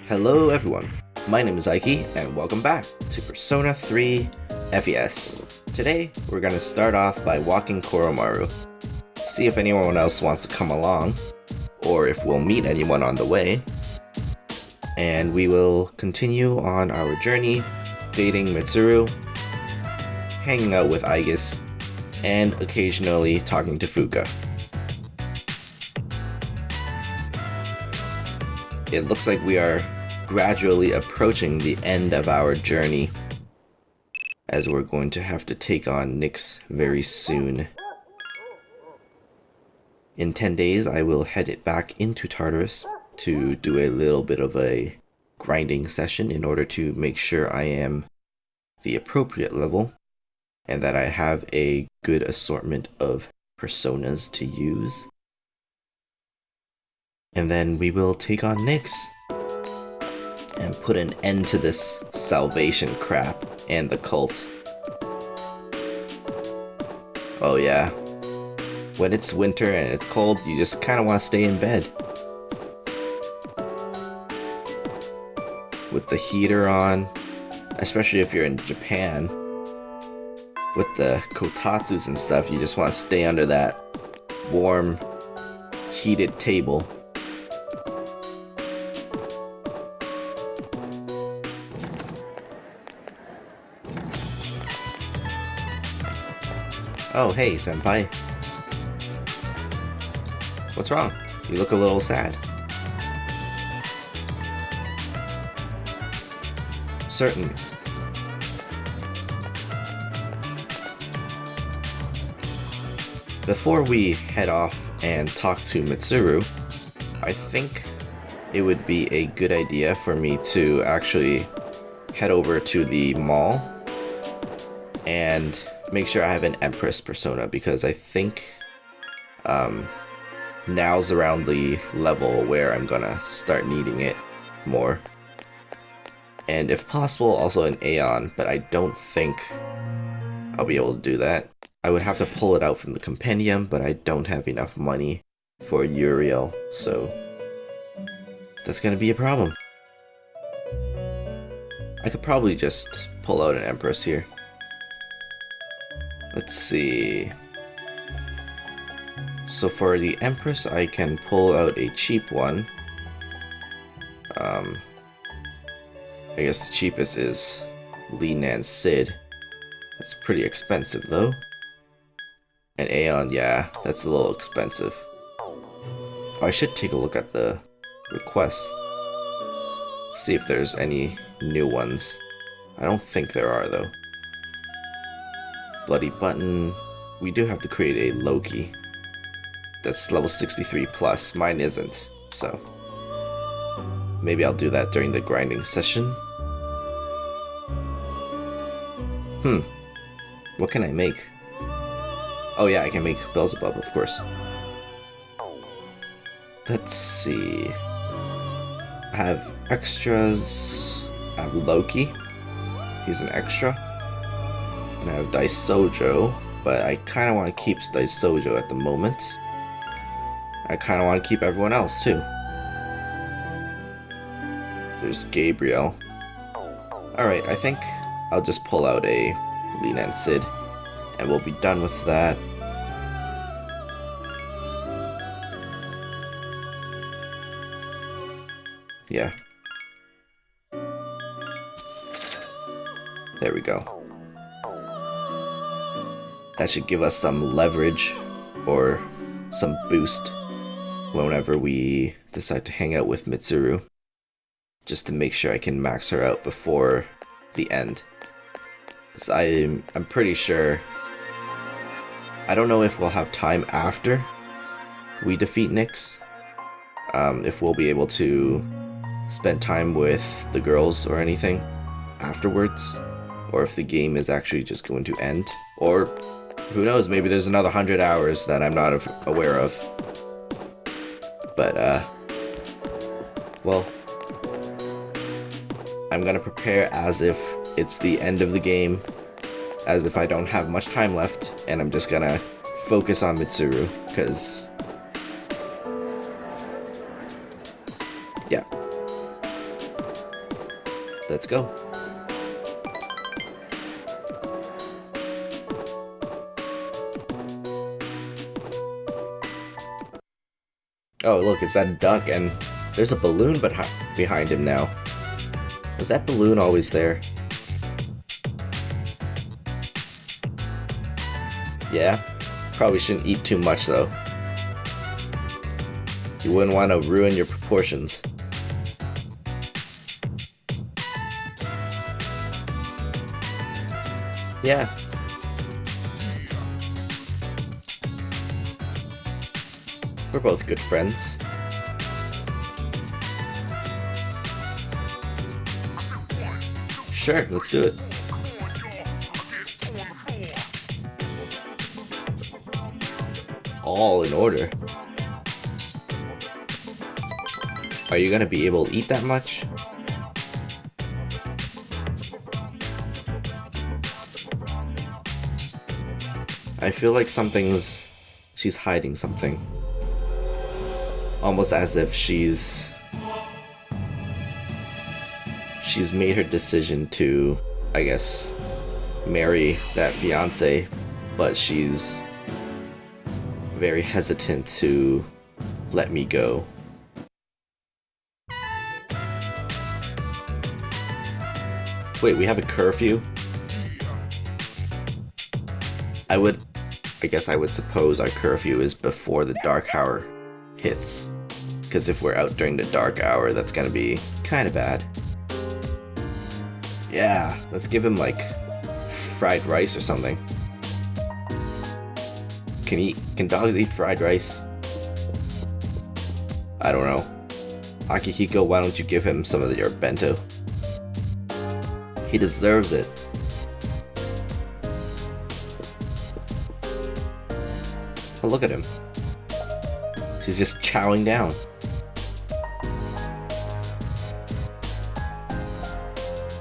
Hello everyone, my name is Aiki and welcome back to Persona 3 FES. Today we're going to start off by walking Koromaru, see if anyone else wants to come along, or if we'll meet anyone on the way, and we will continue on our journey, dating Mitsuru, hanging out with Aigis, and occasionally talking to Fuka. It looks like we are gradually approaching the end of our journey, as we're going to have to take on Nyx very soon. In 10 days, I will head it back into Tartarus to do a little bit of a grinding session in order to make sure I am the appropriate level and that I have a good assortment of personas to use. And then we will take on Nyx and put an end to this salvation crap and the cult. Oh yeah, when it's winter and it's cold, you just kind of want to stay in bed with the heater on, especially if you're in Japan. With the kotatsus and stuff, you just want to stay under that warm, heated table. Oh, hey, senpai. What's wrong? You look a little sad. Certainly. Before we head off and talk to Mitsuru, I think it would be a good idea for me to actually head over to the mall and make sure I have an Empress persona, because I think now's around the level where I'm gonna start needing it more. And if possible, also an Aeon, but I don't think I'll be able to do that. I would have to pull it out from the compendium, but I don't have enough money for Uriel, so that's gonna be a problem. I could probably just pull out an Empress here. Let's see. So for the Empress, I can pull out a cheap one. I guess the cheapest is Linan Sid. That's pretty expensive though. And Aeon, yeah, that's a little expensive. Oh, I should take a look at the requests. See if there's any new ones. I don't think there are though. Bloody Button. We do have to create a Loki. That's level 63 plus. Mine isn't, so maybe I'll do that during the grinding session. What can I make? Oh yeah, I can make Beelzebub, of course. Let's see. I have extras. I have Loki. He's an extra. And I have Daisojo, but I kind of want to keep Daisojo at the moment. I kind of want to keep everyone else too. There's Gabriel. Alright, I think I'll just pull out a Linan Sid, and we'll be done with that. Yeah. There we go. That should give us some leverage, or some boost, whenever we decide to hang out with Mitsuru. Just to make sure I can max her out before the end. Because I'm pretty sure... I don't know if we'll have time after we defeat Nyx. If we'll be able to spend time with the girls or anything afterwards. Or if the game is actually just going to end. Or, who knows, maybe there's another 100 hours that I'm not aware of. But, well, I'm gonna prepare as if it's the end of the game, as if I don't have much time left, and I'm just gonna focus on Mitsuru, because yeah, Let's go. Oh, look, it's that duck, and there's a balloon behind him now. Was that balloon always there? Yeah? Probably shouldn't eat too much, though. You wouldn't want to ruin your proportions. Yeah. We're both good friends. Sure, let's do it. All in order. Are you gonna be able to eat that much? I feel like she's hiding something. Almost as if she's made her decision to, I guess, marry that fiance, but she's very hesitant to let me go. Wait, we have a curfew? I guess I would suppose our curfew is before the dark hour hits. Because if we're out during the dark hour, that's gonna be kinda bad. Yeah, let's give him like fried rice or something. Can dogs eat fried rice? I don't know. Akihiko, why don't you give him some of your bento? He deserves it. Oh, look at him. He's just chowing down.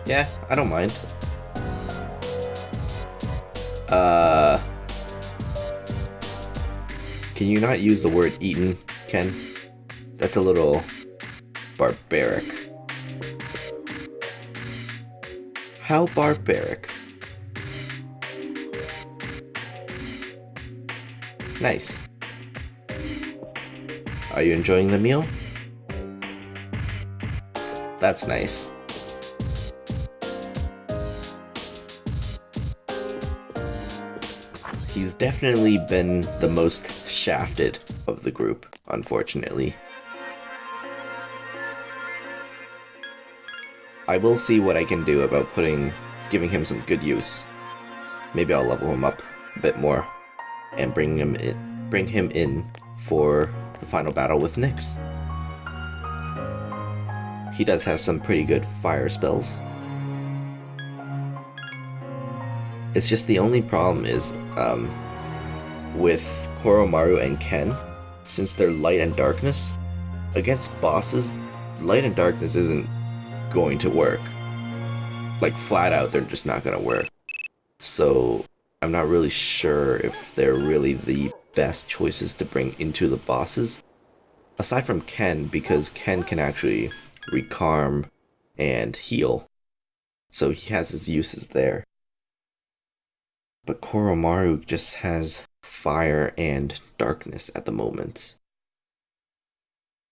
Yeah, I don't mind. Can you not use the word eaten, Ken? That's a little barbaric. How barbaric. Nice. Are you enjoying the meal? That's nice. He's definitely been the most shafted of the group, unfortunately. I will see what I can do about giving him some good use. Maybe I'll level him up a bit more and bring him in for the final battle with Nyx. He does have some pretty good fire spells. It's just the only problem is with Koromaru and Ken, since they're light and darkness, against bosses, light and darkness isn't going to work. Like flat out, they're just not gonna work. So I'm not really sure if they're really the best choices to bring into the bosses. Aside from Ken, because Ken can actually recarm and heal. So he has his uses there. But Koromaru just has fire and darkness at the moment.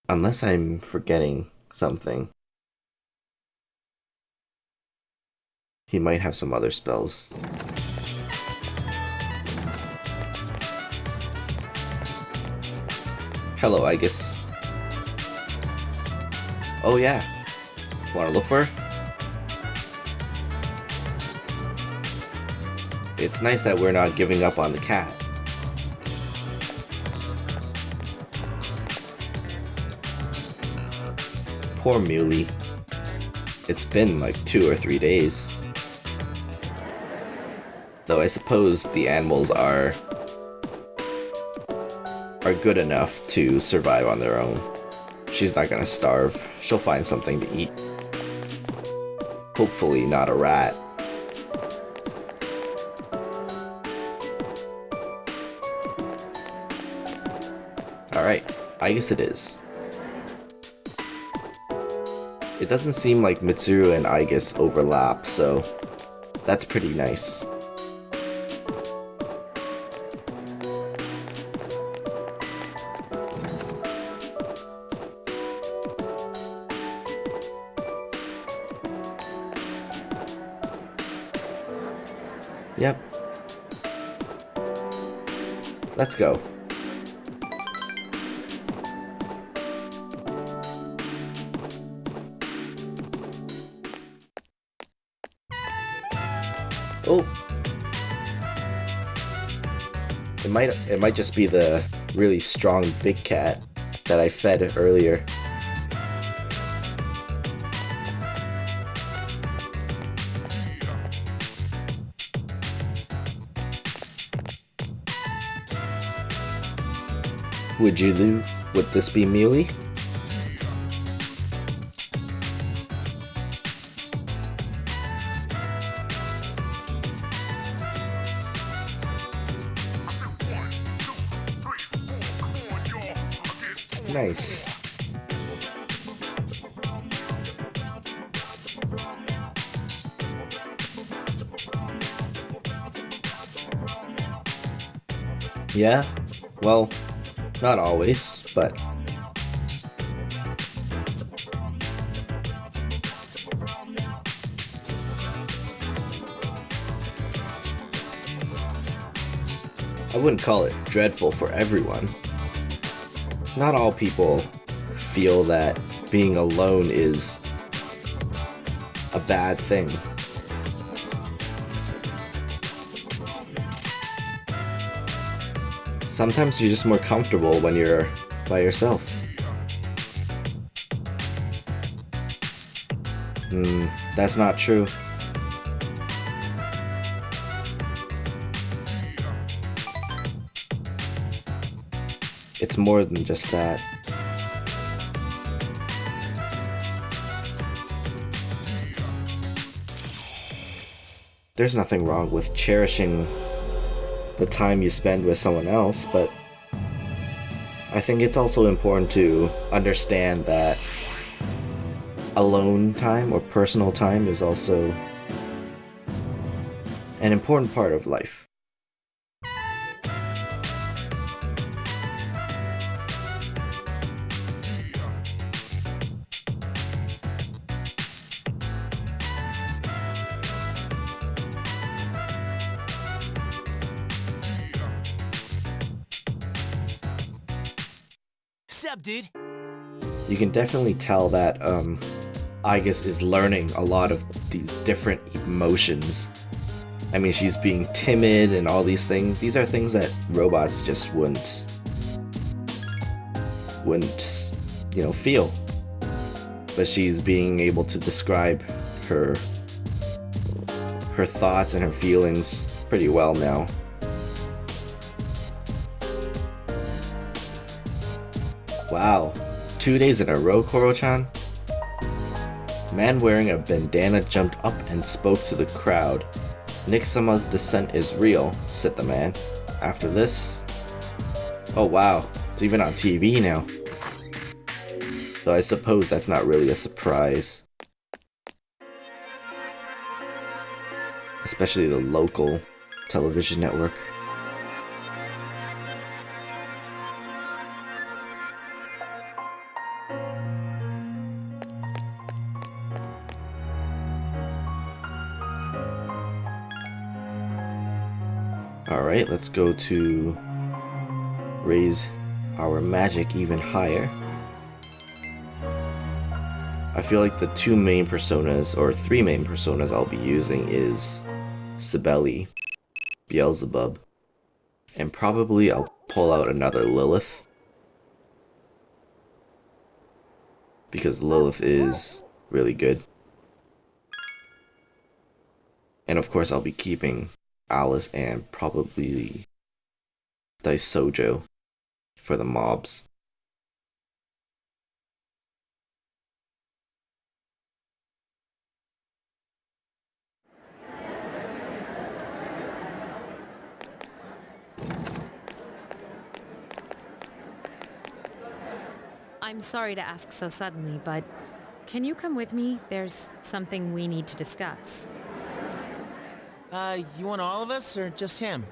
Unless I'm forgetting something. He might have some other spells. Hello, I guess. Oh yeah. Wanna look for her? It's nice that we're not giving up on the cat. Poor Muley. It's been like 2 or 3 days. Though I suppose the animals are good enough to survive on their own. She's not gonna starve. She'll find something to eat. Hopefully not a rat. Alright, I guess it is. It doesn't seem like Mitsuru and Aigis overlap, so that's pretty nice. Yep. Let's go. Oh. It might just be the really strong big cat that I fed earlier. Would this be Muley? Nice. Yeah, well, not always, but I wouldn't call it dreadful for everyone. Not all people feel that being alone is a bad thing. Sometimes you're just more comfortable when you're by yourself. That's not true. It's more than just that. There's nothing wrong with cherishing the time you spend with someone else, but I think it's also important to understand that alone time or personal time is also an important part of life. Sup, dude? You can definitely tell that Aigis is learning a lot of these different emotions. I mean, she's being timid and all these things. These are things that robots just wouldn't, feel. But she's being able to describe her thoughts and her feelings pretty well now. Wow, 2 days in a row, Koro-chan? Man wearing a bandana jumped up and spoke to the crowd. Nick-sama's descent is real, said the man. After this... Oh wow, it's even on TV now. Though I suppose that's not really a surprise. Especially the local television network. Alright, let's go to raise our magic even higher. I feel like the two main personas, or three main personas I'll be using is Cibele, Beelzebub, and probably I'll pull out another Lilith. Because Lilith is really good. And of course I'll be keeping Alice and probably Daisojo for the mobs. I'm sorry to ask so suddenly, but Can you come with me? There's something we need to discuss. You want all of us, or just him?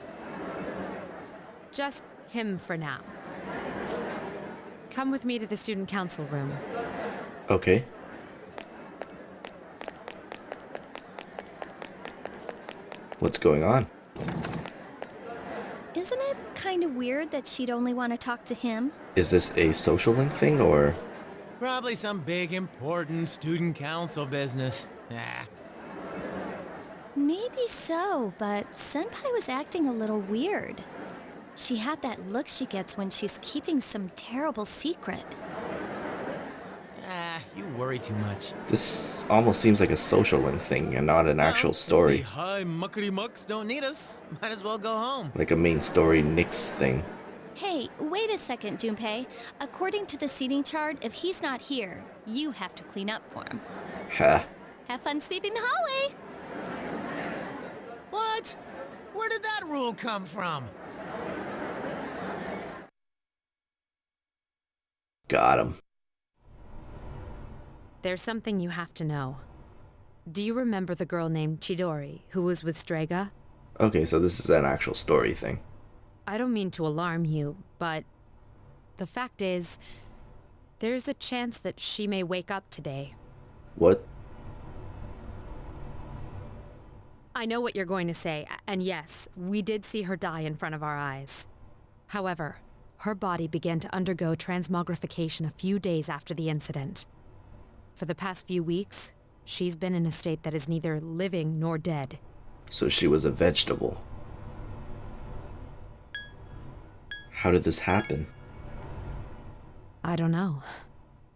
Just him for now. Come with me to the student council room. Okay. What's going on? Isn't it kind of weird that she'd only want to talk to him? Is this a social link thing, or? Probably some big, important student council business. Ah. Maybe so, but Senpai was acting a little weird. She had that look she gets when she's keeping some terrible secret. You worry too much. This almost seems like a social link thing and not an actual story. The high muckety mucks don't need us. Might as well go home. Like a main story Nyx thing. Hey, wait a second, Junpei. According to the seating chart, if he's not here, you have to clean up for him. Ha. Have fun sweeping the hallway! What? Where did that rule come from? Got him. There's something you have to know. Do you remember the girl named Chidori, who was with Strega? Okay, so this is an actual story thing. I don't mean to alarm you, but the fact is, there's a chance that she may wake up today. What? I know what you're going to say, and yes, we did see her die in front of our eyes. However, her body began to undergo transmogrification a few days after the incident. For the past few weeks, she's been in a state that is neither living nor dead. So she was a vegetable. How did this happen? I don't know.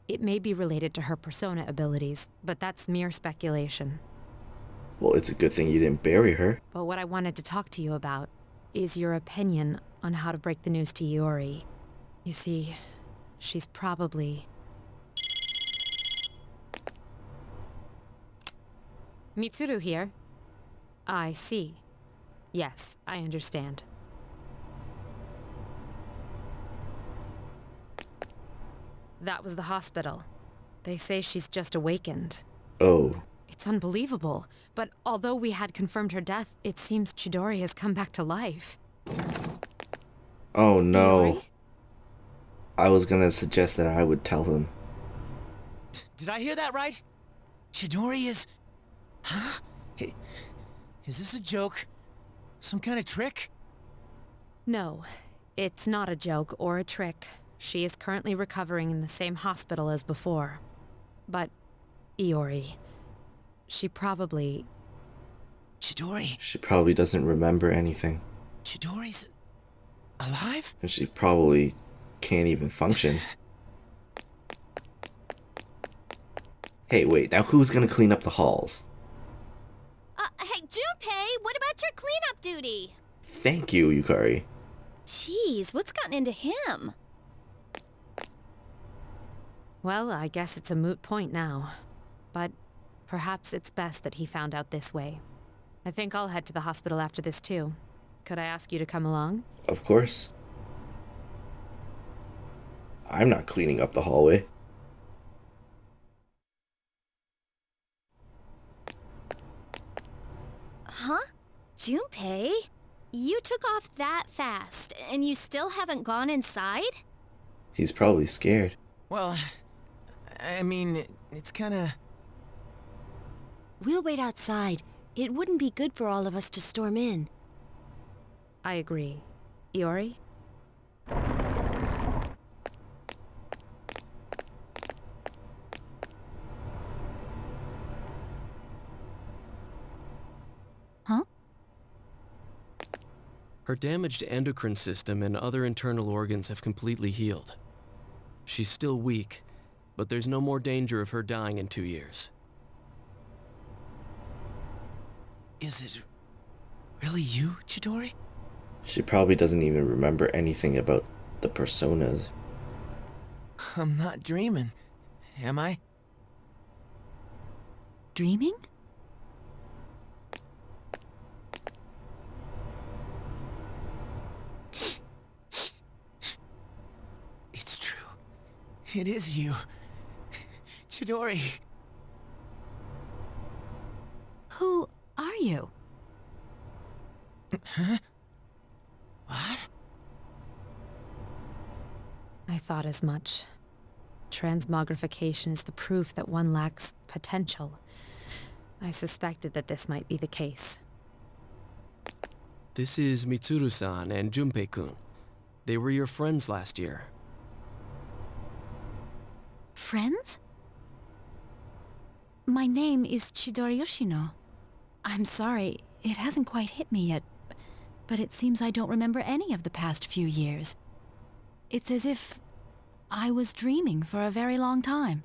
It may be related to her persona abilities, but that's mere speculation. Well, it's a good thing you didn't bury her. But what I wanted to talk to you about is your opinion on how to break the news to Iori. You see, she's probably... Mitsuru here. I see. Yes, I understand. That was the hospital. They say she's just awakened. Oh. It's unbelievable, but although we had confirmed her death, it seems Chidori has come back to life. Oh no. Iori? I was gonna suggest that I would tell him. Did I hear that right? Chidori is... Huh? Is this a joke? Some kind of trick? No, it's not a joke or a trick. She is currently recovering in the same hospital as before. But, Iori, she probably... Chidori? She probably doesn't remember anything. Chidori's... alive? And she probably can't even function. Hey, wait, now who's gonna clean up the halls? Hey, Junpei, what about your cleanup duty? Thank you, Yukari. Jeez, what's gotten into him? Well, I guess it's a moot point now. But perhaps it's best that he found out this way. I think I'll head to the hospital after this too. Could I ask you to come along? Of course. I'm not cleaning up the hallway. Huh? Junpei? You took off that fast, and you still haven't gone inside? He's probably scared. Well, I mean, it's kinda... We'll wait outside. It wouldn't be good for all of us to storm in. I agree. Iori? Huh? Her damaged endocrine system and other internal organs have completely healed. She's still weak, but there's no more danger of her dying in 2 years. Is it... really you, Chidori? She probably doesn't even remember anything about the personas. I'm not dreaming, am I? Dreaming? It's true. It is you. Chidori. Who are you? What? I thought as much. Transmogrification is the proof that one lacks potential. I suspected that this might be the case. This is Mitsuru-san and Junpei-kun. They were your friends last year. Friends? My name is Chidori Yoshino. I'm sorry, it hasn't quite hit me yet, but it seems I don't remember any of the past few years. It's as if I was dreaming for a very long time.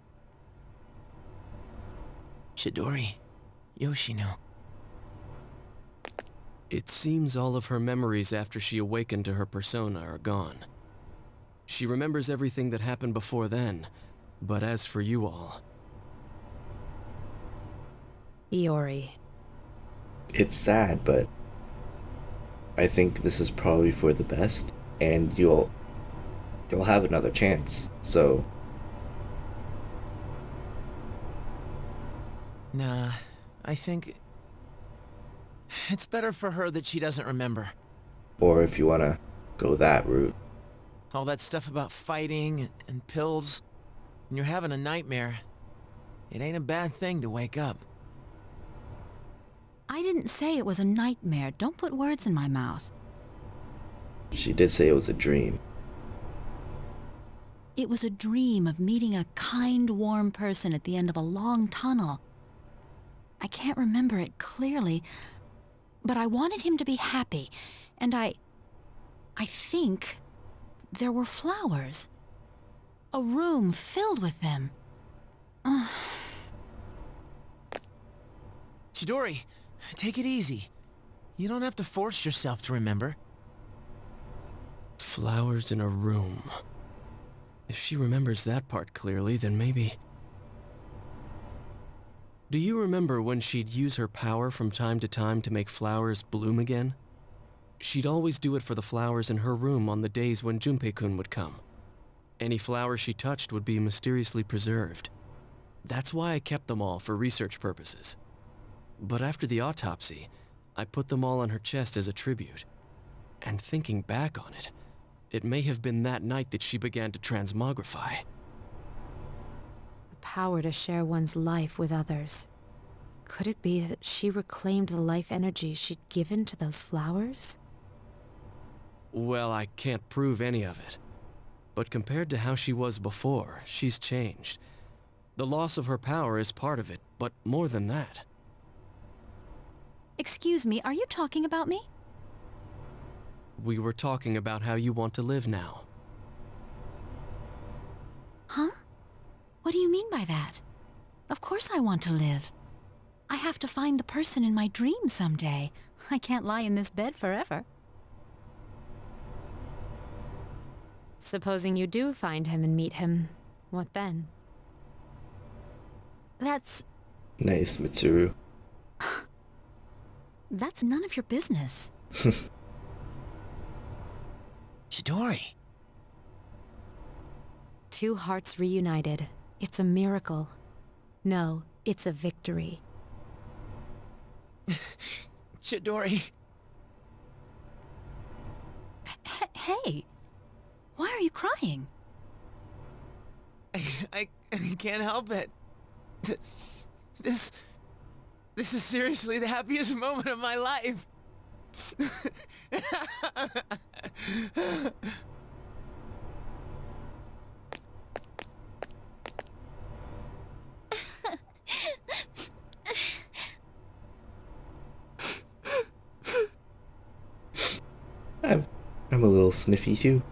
Chidori. Yoshino. It seems all of her memories after she awakened to her persona are gone. She remembers everything that happened before then, but as for you all... Iori. It's sad, but I think this is probably for the best, and you'll have another chance. So Nah, I think it's better for her that she doesn't remember. or if you want to go that route. All that stuff about fighting and pills, and you're having a nightmare. It ain't a bad thing to wake up. I didn't say it was a nightmare. Don't put words in my mouth. She did say it was a dream. It was a dream of meeting a kind, warm person at the end of a long tunnel. I can't remember it clearly, but I wanted him to be happy, and I think there were flowers. A room filled with them. Chidori, take it easy. You don't have to force yourself to remember. Flowers in a room. If she remembers that part clearly, then maybe... Do you remember when she'd use her power from time to time to make flowers bloom again? She'd always do it for the flowers in her room on the days when Junpei-kun would come. Any flower she touched would be mysteriously preserved. That's why I kept them all for research purposes. But after the autopsy, I put them all on her chest as a tribute. And thinking back on it, it may have been that night that she began to transmogrify. The power to share one's life with others. Could it be that she reclaimed the life energy she'd given to those flowers? Well, I can't prove any of it. But compared to how she was before, she's changed. The loss of her power is part of it, but more than that. Excuse me, are you talking about me? We were talking about how you want to live now. Huh? What do you mean by that? Of course I want to live. I have to find the person in my dreams someday. I can't lie in this bed forever. Supposing you do find him and meet him, what then? That's Nice, Mitsuru. none of your business. Chidori. Two hearts reunited. It's a miracle. No, it's a victory. Chidori. Hey, why are you crying? I can't help it. This is seriously the happiest moment of my life. I'm a little sniffy too.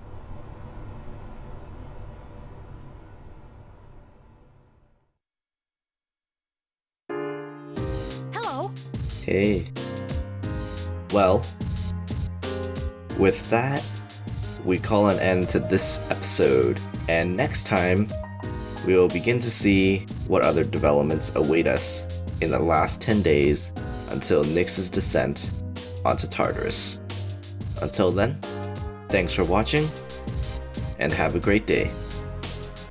Hello? Hey. Well, with that, we call an end to this episode, and next time, we will begin to see what other developments await us in the last 10 days until Nyx's descent onto Tartarus. Until then, thanks for watching, and have a great day.